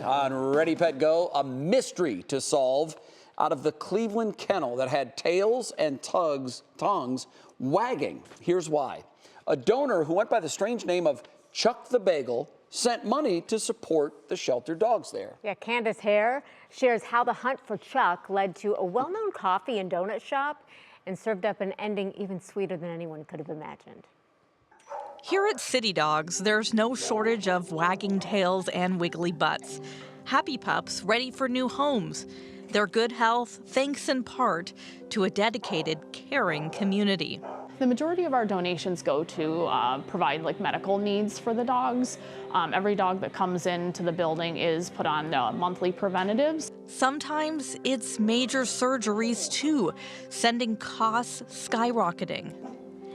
On Ready, Pet, Go, a mystery to solve out of the Cleveland Kennel that had tails and tongues wagging. Here's why. A donor who went by the strange name of Chuck the Bagel sent money to support the shelter dogs there. Yeah, Candace Hare shares how the hunt for Chuck led to a well-known coffee and donut shop and served up an ending even sweeter than anyone could have imagined. Here at City Dogs, there's no shortage of wagging tails and wiggly butts. Happy pups ready for new homes. Their good health thanks in part to a dedicated, caring community. The majority of our donations go to provide medical needs for the dogs. Every dog that comes into the building is put on monthly preventatives. Sometimes it's major surgeries too, sending costs skyrocketing.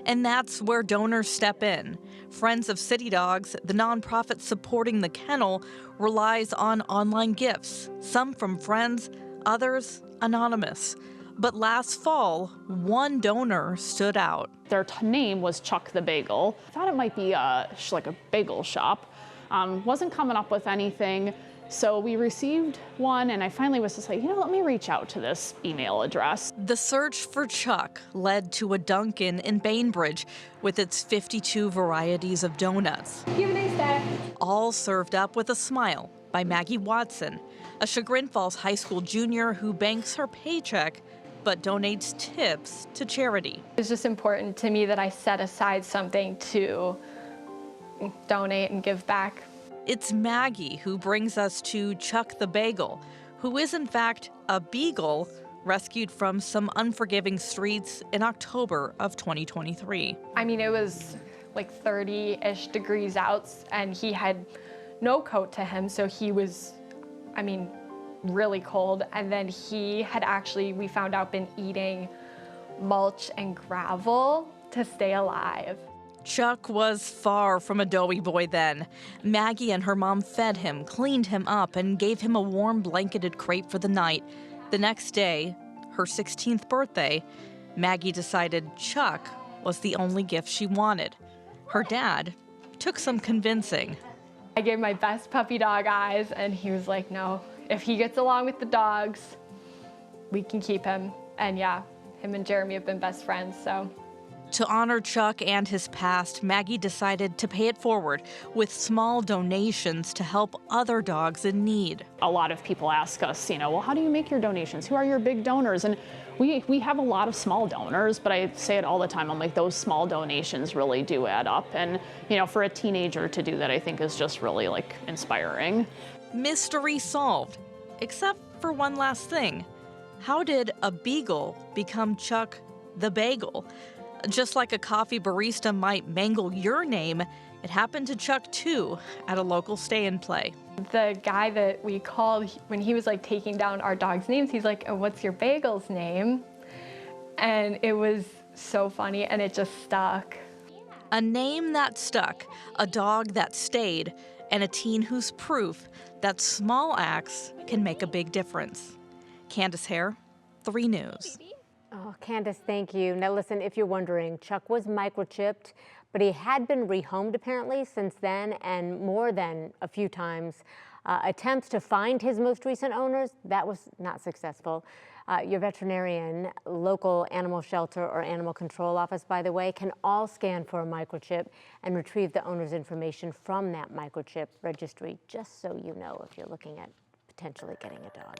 And that's where donors step in. Friends of City Dogs, the nonprofit supporting the kennel, relies on online gifts, some from friends, others anonymous. But last fall, one donor stood out. Their name was Chuck the Bagel. I thought it might be like a bagel shop. Wasn't coming up with anything. So we received one, and I finally was just like, let me reach out to this email address. The search for Chuck led to a Dunkin' in Bainbridge with its 52 varieties of donuts. You have a nice day. All served up with a smile by Maggie Watson, a Chagrin Falls High School junior who banks her paycheck but donates tips to charity. It's just important to me that I set aside something to donate and give back. It's Maggie who brings us to Chuck the Bagel, who is in fact a beagle rescued from some unforgiving streets in October of 2023. I mean, it was like 30-ish degrees out, and he had no coat to him, so he was, really cold. And then he had actually, we found out, been eating mulch and gravel to stay alive. Chuck was far from a doughy boy then. Maggie and her mom fed him, cleaned him up, and gave him a warm blanketed crate for the night. The next day, her 16th birthday, Maggie decided Chuck was the only gift she wanted. Her dad took some convincing. I gave my best puppy dog eyes, and he was like, no, if he gets along with the dogs, we can keep him. And yeah, him and Jeremy have been best friends, so. To honor Chuck and his past, Maggie decided to pay it forward with small donations to help other dogs in need. A lot of people ask us, well, how do you make your donations? Who are your big donors? And we have a lot of small donors, but I say it all the time. I'm like, those small donations really do add up. And, for a teenager to do that, I think is just really inspiring. Mystery solved, except for one last thing. How did a beagle become Chuck the Bagel? Just like a coffee barista might mangle your name, it happened to Chuck too at a local stay and play. The guy that we called, when he was taking down our dogs' names, he's like, oh, what's your bagel's name? And it was so funny, and it just stuck. A name that stuck, a dog that stayed, and a teen who's proof that small acts can make a big difference. Candace Hare, 3 News. Oh, Candace, thank you. Now listen, if you're wondering, Chuck was microchipped, but he had been rehomed apparently since then, and more than a few times. Attempts to find his most recent owners, that was not successful. Your veterinarian, local animal shelter, or animal control office, by the way, can all scan for a microchip and retrieve the owner's information from that microchip registry, just so you know if you're looking at potentially getting a dog.